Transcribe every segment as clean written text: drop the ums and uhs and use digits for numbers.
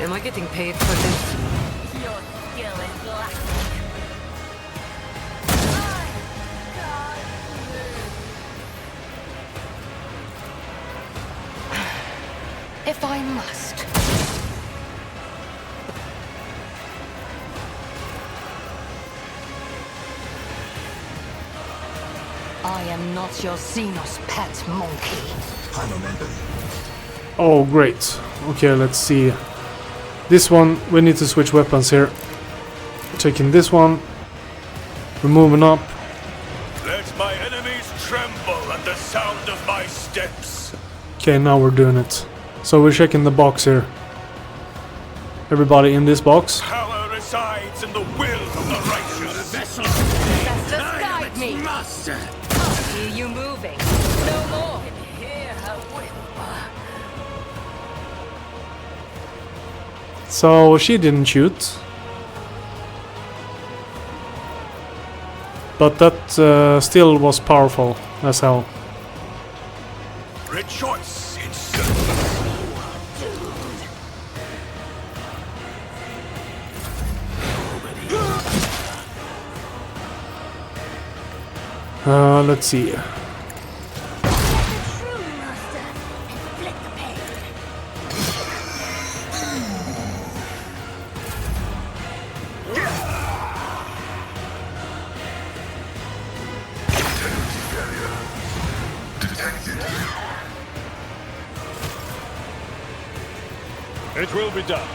Am I getting paid for this? Your skill is lacking. If I must. I am not your Xenos pet monkey. High momentum. Oh, great. Okay, let's see. This one, we need to switch weapons here. Taking this one. We're moving up. Let my enemies tremble at the sound of my steps. Okay, now we're doing it. So we're checking the box here. Everybody in this box. Power resides in the will of the righteous. Vessel. Just guide me. Master. See you moving. No more. Can hear her whisper. So she didn't shoot. But that still was powerful as hell. Rejoice in service. Let's see. True master. Inflict the pain. It will be done.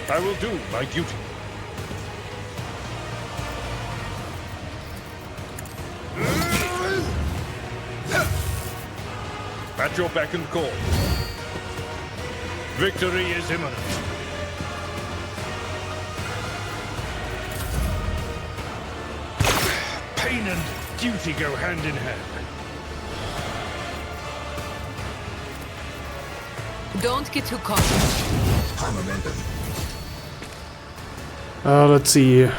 I will do my duty. At your beck and call. Victory is imminent. Pain and duty go hand in hand. Don't get too cautious. High momentum. Let's see.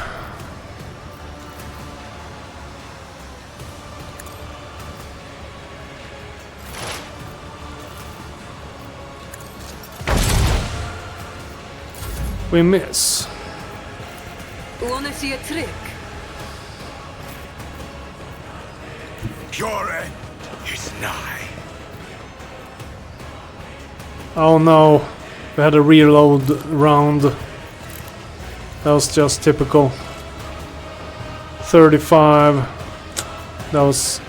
We miss. Wanna see a trick? Your end is nigh. Oh no. We had a reload round. That was just typical. 35. That was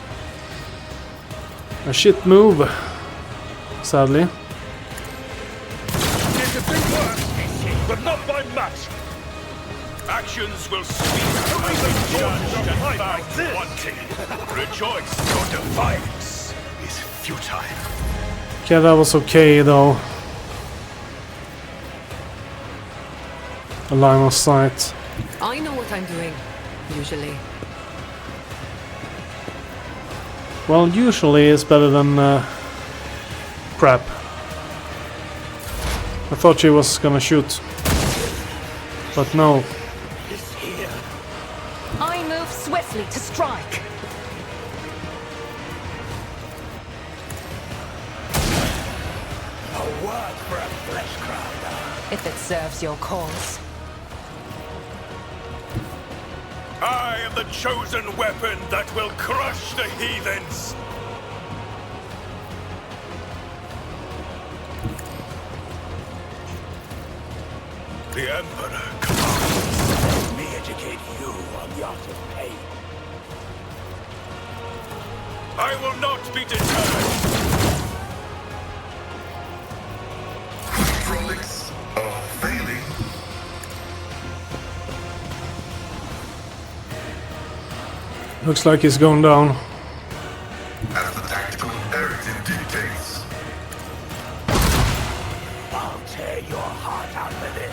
a shit move. Sadly. But not by much. Actions will speak as they judged and found wanting. Rejoice, your defiance is futile. Okay, that was okay though. A line of sight. I know what I'm doing, usually. Well, usually it's better than crap. I thought she was gonna shoot. But no. I move swiftly to strike. A word for a flesh crounder. If it serves your cause. I am the chosen weapon that will crush the heathens. The Emperor commands. Let me educate you on the art of pain. I will not be deterred. Hydraulics are failing. Looks like he's going down. As the tactical narrative dictates. I'll tear your heart out with it.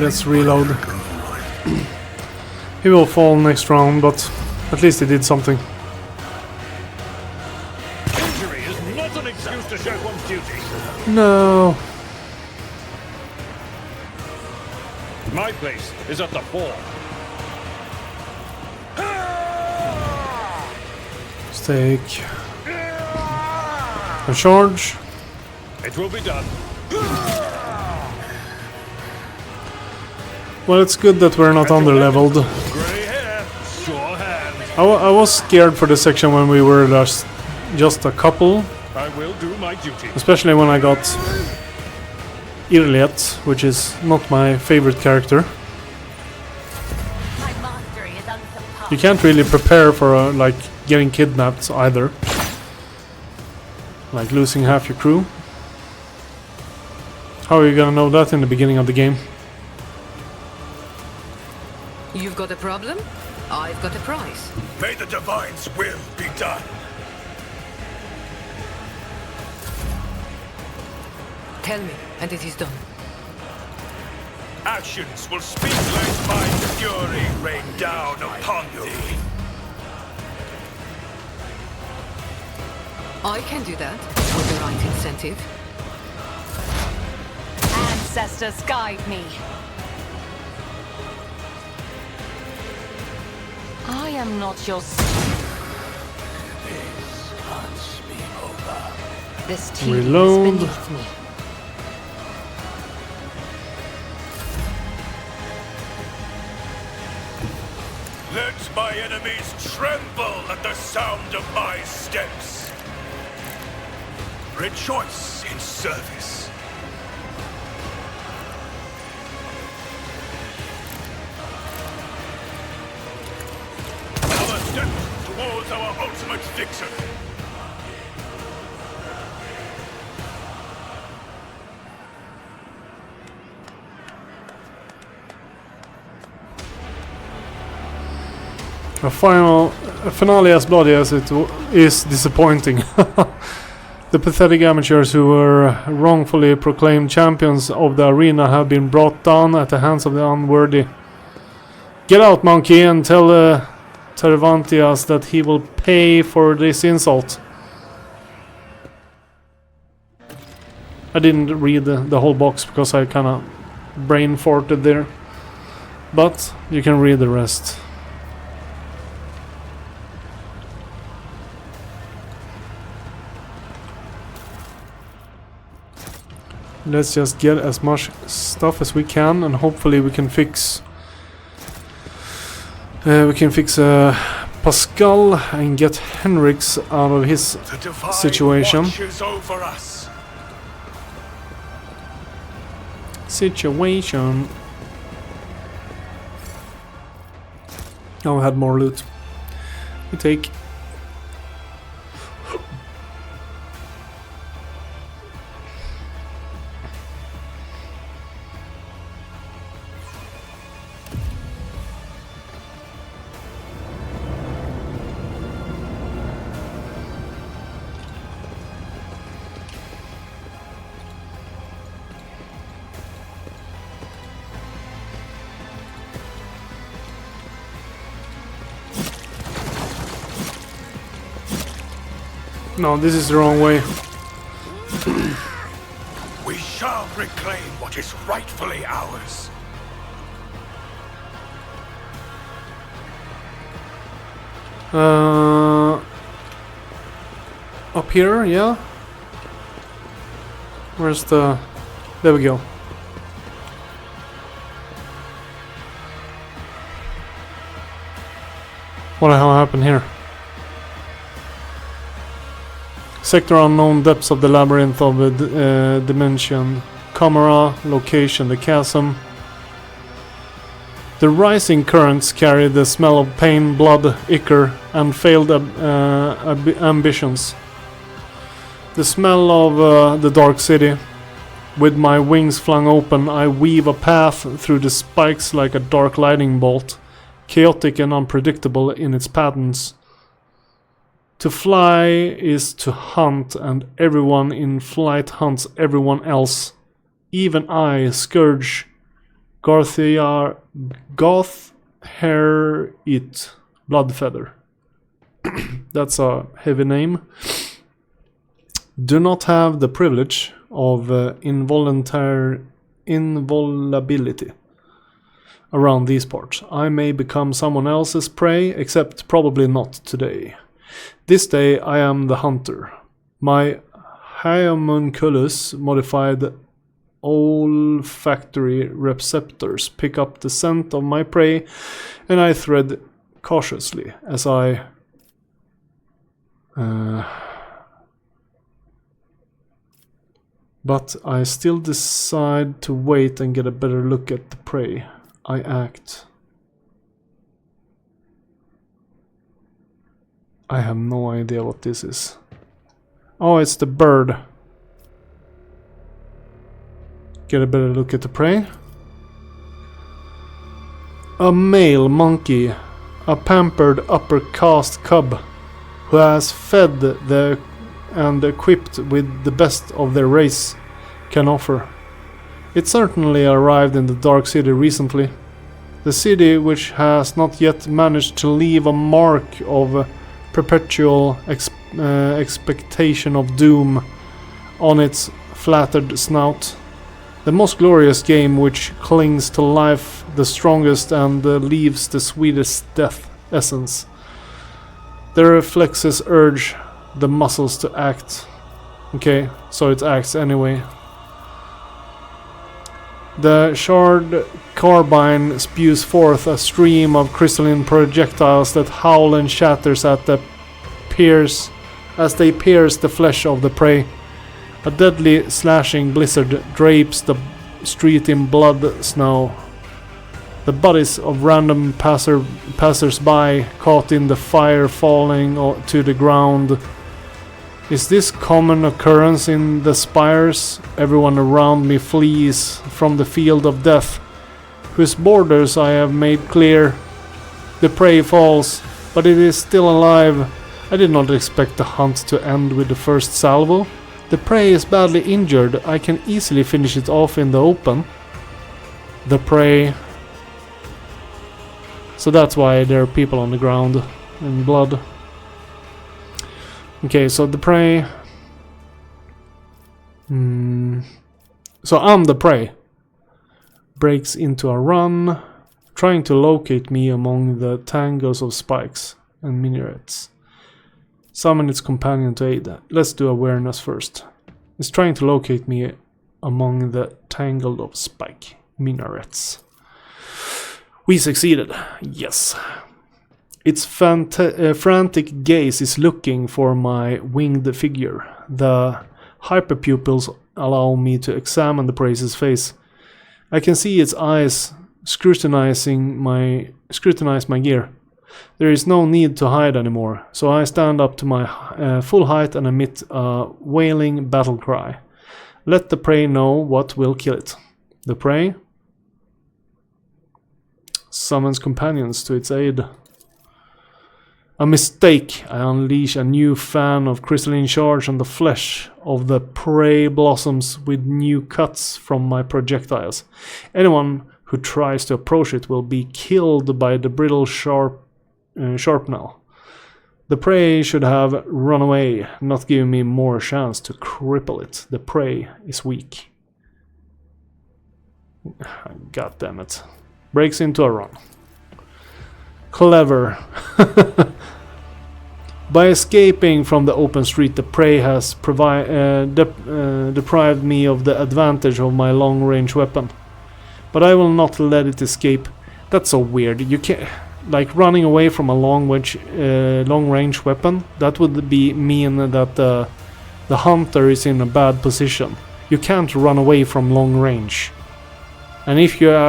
Let's reload. He will fall next round, but at least he did something. Injury is not an excuse to shirk one's duty. No. My place is at the fore. Let's take a charge. It will be done. Well, it's good that we're not under-leveled. Grey hair, sure hand. I was scared for the section when we were just a couple. I will do my duty. Especially when I got Irlet, which is not my favorite character. My mastery is unsurpassed. You can't really prepare for like getting kidnapped either. Like losing half your crew. How are you gonna know that in the beginning of the game? You've got a problem? I've got a prize. May the Divine's will be done. Tell me, and it is done. Actions will speak like my fury rain down upon thee. I can do that with the right incentive. Ancestors guide me. I am not your This tedium Reload. is beneath me. Let my enemies tremble at the sound of my steps. Rejoice in service. Our step towards our ultimate victory. A finale as bloody as it is disappointing. The pathetic amateurs who were wrongfully proclaimed champions of the arena have been brought down at the hands of the unworthy. Get out, monkey, and tell Tervantias that he will pay for this insult. I didn't read the whole box because I kinda brain farted there. But you can read the rest. Let's just get as much stuff as we can, and hopefully we can fix Pascal and get Henriks out of his The Divine situation. watches over us. Oh, I had more loot. We take. No, this is the wrong way. We shall reclaim what is rightfully ours. Up here, yeah? Where's the... There we go. What the hell happened here? Sector unknown, depths of the labyrinth of a dimension. Camera, location, the chasm. The rising currents carry the smell of pain, blood, ichor, and failed ambitions. The smell of the dark city. With my wings flung open, I weave a path through the spikes like a dark lightning bolt, chaotic and unpredictable in its patterns. To fly is to hunt, and everyone in flight hunts everyone else. Even I, Scourge, Gothhair it, Bloodfeather. That's a heavy name. Do not have the privilege of invulnerability around these parts. I may become someone else's prey, except probably not today. This day I am the hunter. My homunculus modified olfactory receptors pick up the scent of my prey, and I tread cautiously as I but I still decide to wait and get a better look at the prey. I act. I have no idea what this is. Oh, it's the bird. Get a better look at the prey. A male monkey, a pampered upper caste cub, who has fed and equipped with the best of their race can offer. It certainly arrived in the Dark City recently. The city which has not yet managed to leave a mark of perpetual expectation of doom on its flattered snout. The most glorious game which clings to life the strongest and leaves the sweetest death essence. The reflexes urge the muscles to act. Okay, so it acts anyway. The shard carbine spews forth a stream of crystalline projectiles that howl and shatters at the as they pierce the flesh of the prey. A deadly slashing blizzard drapes the street in blood snow. The bodies of random passers-by caught in the fire falling to the ground. Is this common occurrence in the spires? Everyone around me flees from the field of death, whose borders I have made clear. The prey falls, but it is still alive. I did not expect the hunt to end with the first salvo. The prey is badly injured. I can easily finish it off in the open. The prey. So that's why there are people on the ground in blood. Okay, so the prey. So I'm the prey. Breaks into a run, trying to locate me among the tangles of spikes and minarets. Summon its companion to aid. Let's do awareness first. It's trying to locate me among the tangle of spike minarets. We succeeded. Yes. Its frantic gaze is looking for my winged figure. The hyperpupils allow me to examine the prey's face. I can see its eyes scrutinize my gear. There is no need to hide anymore, so I stand up to my full height and emit a wailing battle cry. Let the prey know what will kill it. The prey summons companions to its aid. A mistake. I unleash a new fan of crystalline charge on the flesh of the prey blossoms with new cuts from my projectiles. Anyone who tries to approach it will be killed by the brittle sharpnel. The prey should have run away, not giving me more chance to cripple it. The prey is weak. God damn it. Breaks into a run. Clever. By escaping from the open street, the prey has deprived me of the advantage of my long-range weapon. But I will not let it escape. That's so weird. You can't, like, running away from a long-range weapon. That would mean that the hunter is in a bad position. You can't run away from long range. And if you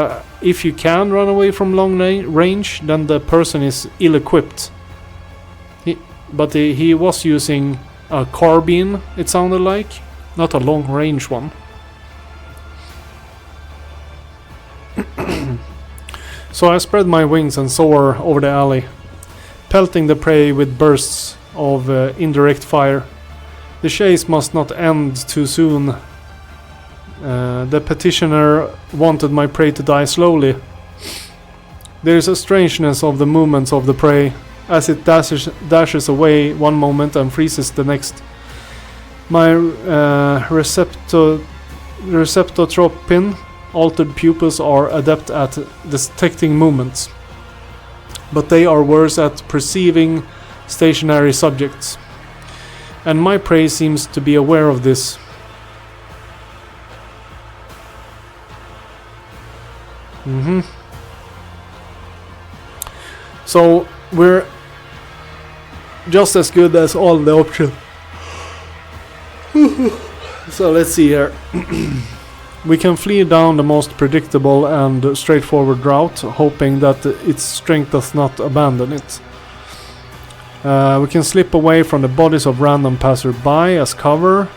can run away from long range, then the person is ill-equipped. But he was using a carbine, it sounded like, not a long-range one. So I spread my wings and soar over the alley, pelting the prey with bursts of indirect fire. The chase must not end too soon. The petitioner wanted my prey to die slowly. There is a strangeness of the movements of the prey, as it dashes away one moment and freezes the next. My receptotropin altered pupils are adept at detecting movements, but they are worse at perceiving stationary subjects. And my prey seems to be aware of this. So we're just as good as all the options. So let's see here. We can flee down the most predictable and straightforward route, hoping that its strength does not abandon it. We can slip away from the bodies of random passerby as cover,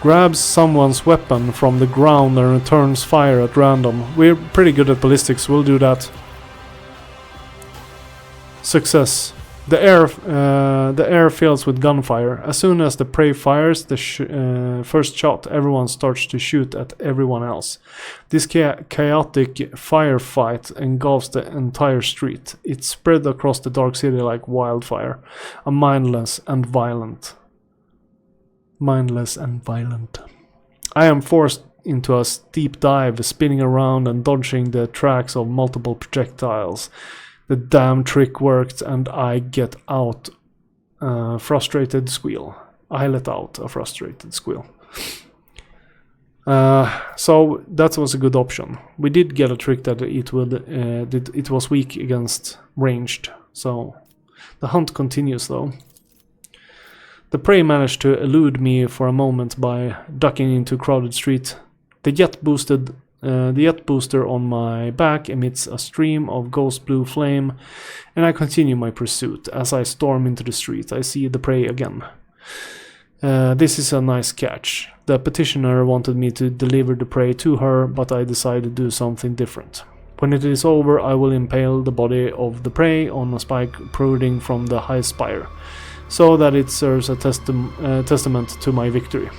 grabs someone's weapon from the ground and returns fire at random. We're pretty good at ballistics, we'll do that. Success. The air fills with gunfire. As soon as the prey fires the first shot, everyone starts to shoot at everyone else. This chaotic firefight engulfs the entire street. It's spread across the dark city like wildfire. Mindless and violent. I am forced into a steep dive, spinning around and dodging the tracks of multiple projectiles. The damn trick worked and I get out frustrated squeal. I let out a frustrated squeal. So that was a good option. We did get a trick that it was weak against ranged. So the hunt continues though. The prey managed to elude me for a moment by ducking into a crowded street. The jet booster on my back emits a stream of ghost blue flame, and I continue my pursuit. As I storm into the street, I see the prey again. This is a nice catch. The petitioner wanted me to deliver the prey to her, but I decided to do something different. When it is over, I will impale the body of the prey on a spike protruding from the high spire, so that it serves a testament to my victory.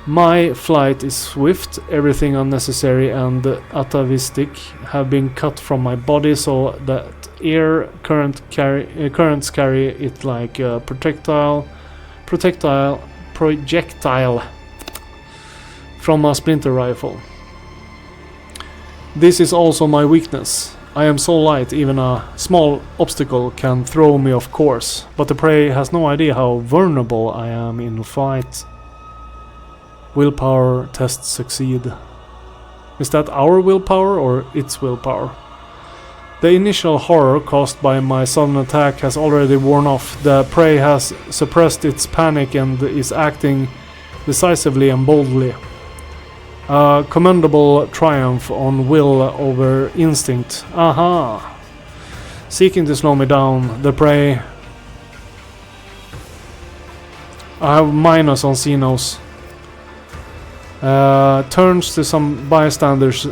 My flight is swift, everything unnecessary and atavistic have been cut from my body so that air currents carry it like a projectile from a splinter rifle. This is also my weakness. I am so light, even a small obstacle can throw me off course, but the prey has no idea how vulnerable I am in fight. Willpower tests succeed. Is that our willpower or its willpower? The initial horror caused by my sudden attack has already worn off. The prey has suppressed its panic and is acting decisively and boldly. A commendable triumph on will over instinct. Aha! Seeking to slow me down, the prey... I have minus on Xenos. Turns some bystanders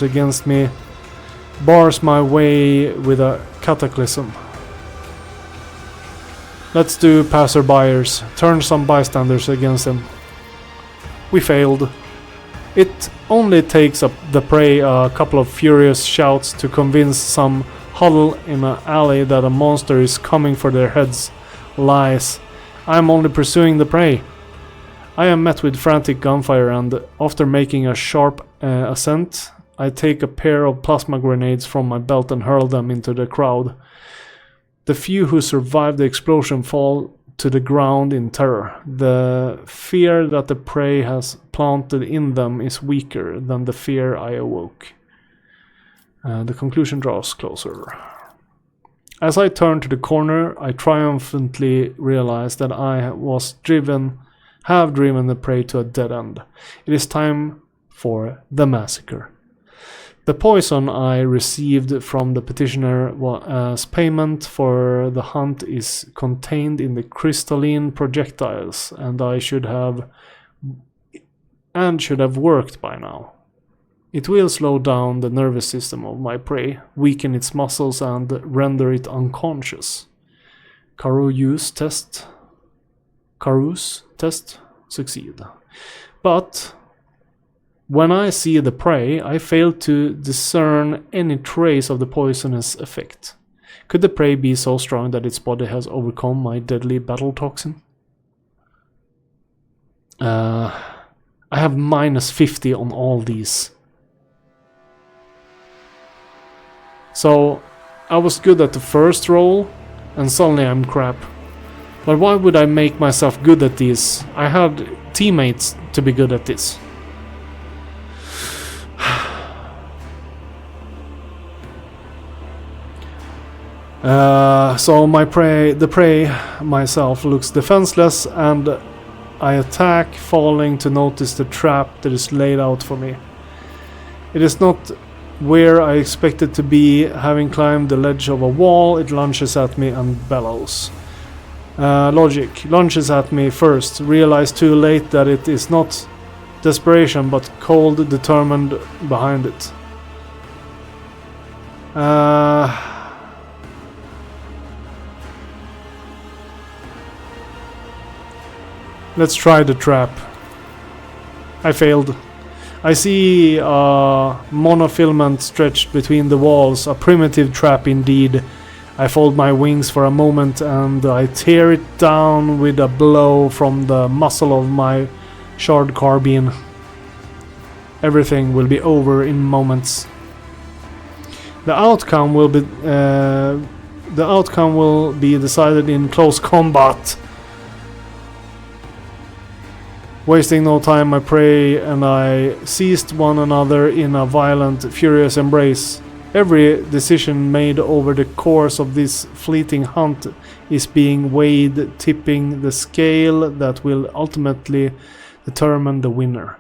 against me, bars my way with a cataclysm. Let's do passerbyers. Turn some bystanders against them. We failed. It only takes the prey a couple of furious shouts to convince some huddle in an alley that a monster is coming for their heads. Lies. I am only pursuing the prey. I am met with frantic gunfire and, after making a sharp ascent, I take a pair of plasma grenades from my belt and hurl them into the crowd. The few who survive the explosion fall to the ground in terror. The fear that the prey has planted in them is weaker than the fear I awoke. The conclusion draws closer. As I turn to the corner, I triumphantly realize that I have driven the prey to a dead end. It is time for the massacre. The poison I received from the petitioner as payment for the hunt is contained in the crystalline projectiles, and should have worked by now. It will slow down the nervous system of my prey, weaken its muscles, and render it unconscious. Caru's test succeed. But when I see the prey, I fail to discern any trace of the poisonous effect. Could the prey be so strong that its body has overcome my deadly battle toxin? I have minus 50 on all these. So I was good at the first roll, and suddenly I'm crap. But why would I make myself good at this? I had teammates to be good at this. So the prey myself looks defenseless, and I attack, falling to notice the trap that is laid out for me. It is not where I expect it to be. Having climbed the ledge of a wall, it lunges at me and bellows. Logic lunges at me first, realize too late that it is not desperation but cold determined behind it. Let's try the trap. I failed. I see a monofilament stretched between the walls, a primitive trap indeed. I fold my wings for a moment and I tear it down with a blow from the muzzle of my shard carbine. Everything will be over in moments. The outcome will be decided in close combat. Wasting no time, my prey and I seized one another in a violent, furious embrace. Every decision made over the course of this fleeting hunt is being weighed, tipping the scale that will ultimately determine the winner.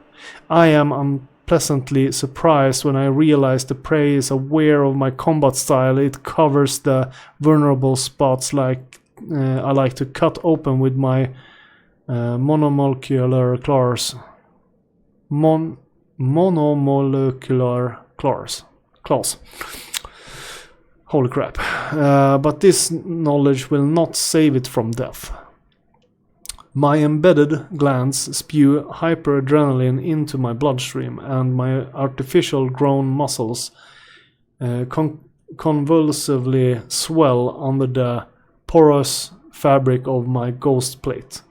I am unpleasantly surprised when I realize the prey is aware of my combat style. It covers the vulnerable spots like I like to cut open with my monomolecular claws. Monomolecular claws. Holy crap. But this knowledge will not save it from death. My embedded glands spew hyperadrenaline into my bloodstream, and my artificial grown muscles convulsively swell under the porous fabric of my ghost plate.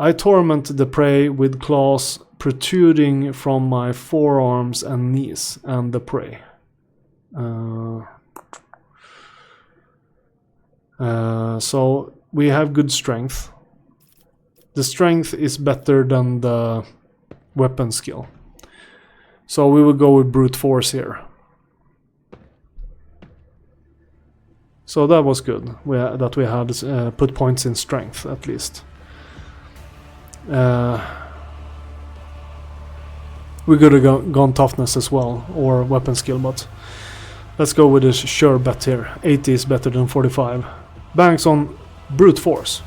I torment the prey with claws protruding from my forearms and knees, and the prey. So we have good strength. The strength is better than the weapon skill. So we will go with brute force here. So that was good, that we had put points in strength at least. We could have gone toughness as well, or weapon skill, but let's go with a sure bet here. 80 is better than 45. Banks on brute force.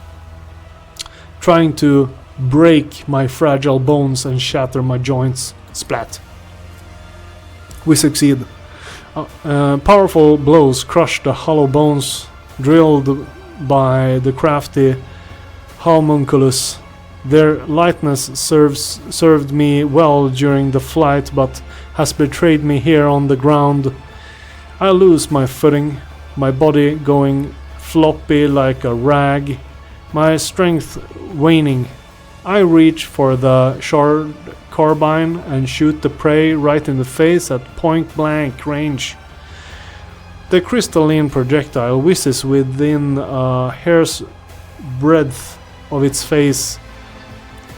Trying to break my fragile bones and shatter my joints. Splat. We succeed. Powerful blows crush the hollow bones drilled by the crafty homunculus. Their lightness served me well during the flight, but has betrayed me here on the ground. I lose my footing, my body going floppy like a rag, my strength waning. I reach for the shard carbine and shoot the prey right in the face at point-blank range. The crystalline projectile whizzes within a hair's breadth of its face.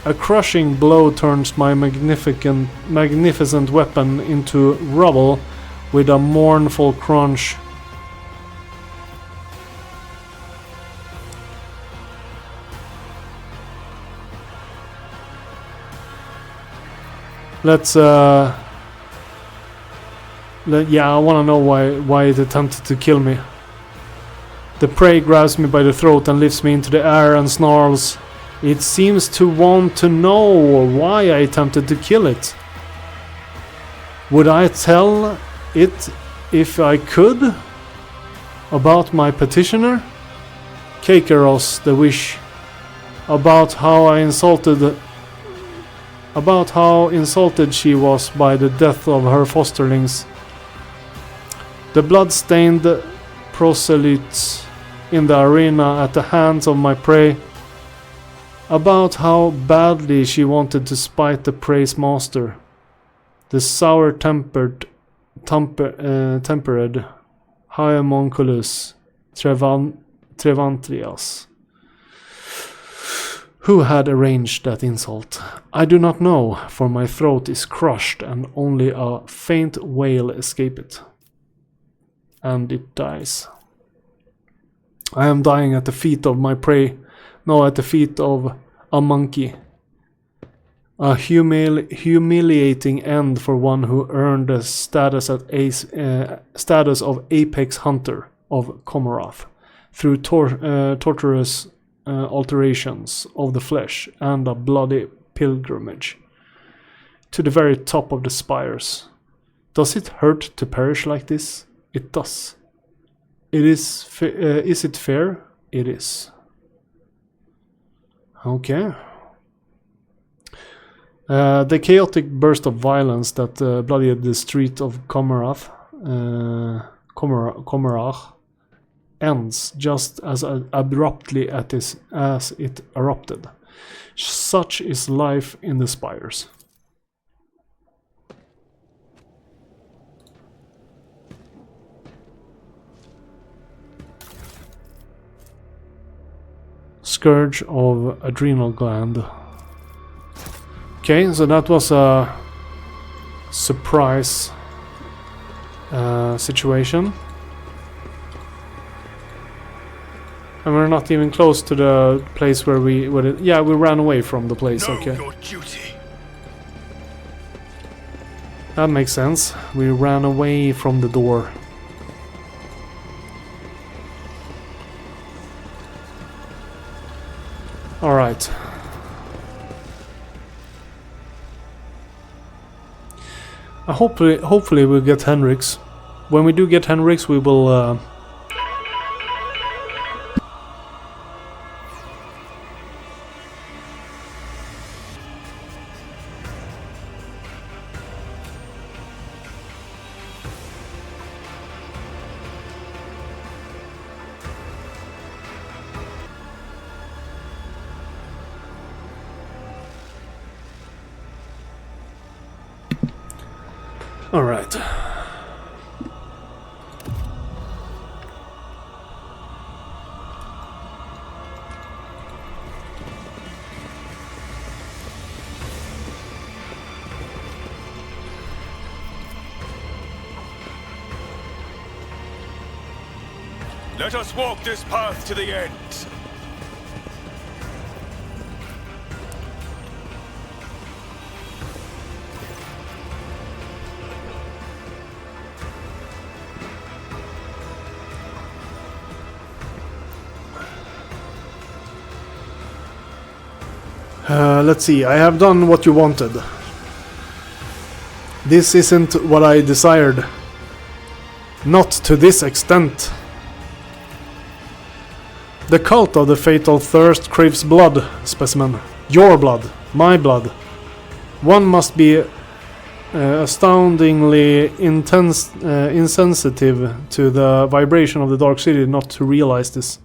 A crushing blow turns my magnificent weapon into rubble with a mournful crunch. Let's yeah, I want to know why it attempted to kill me. The prey grabs me by the throat and lifts me into the air and snarls. It seems to want to know why I attempted to kill it. Would I tell it if I could about my petitioner? Kakeros, the wish, about how insulted she was by the death of her fosterlings. The blood-stained proselytes in the arena at the hands of my prey. About how badly she wanted to spite the prey's master, the sour-tempered Homunculus Trevantrias. Who had arranged that insult? I do not know, for my throat is crushed and only a faint wail escape it. And it dies. I am dying at the feet of my prey. No, at the feet of a monkey. A humiliating end for one who earned the status of apex hunter of Komorath through torturous alterations of the flesh and a bloody pilgrimage to the very top of the spires. Does it hurt to perish like this? It does. Is it fair? It is. Okay. The chaotic burst of violence that bloodied the street of Komorath ends just as abruptly as it erupted. Such is life in the spires. Scourge of adrenal gland. Okay, so that was a surprise situation. And we're not even close to the place where we ran away from the place. Know Okay, your duty. that makes sense. We ran away from the door. All right. Hopefully we'll get Henrik's. When we do get Henrik's, we will. All right. Let us walk this path to the end. Let's see, I have done what you wanted. This isn't what I desired. Not to this extent. The cult of the fatal thirst craves blood, specimen. Your blood, my blood. One must be astoundingly insensitive to the vibration of the Dark City not to realize this.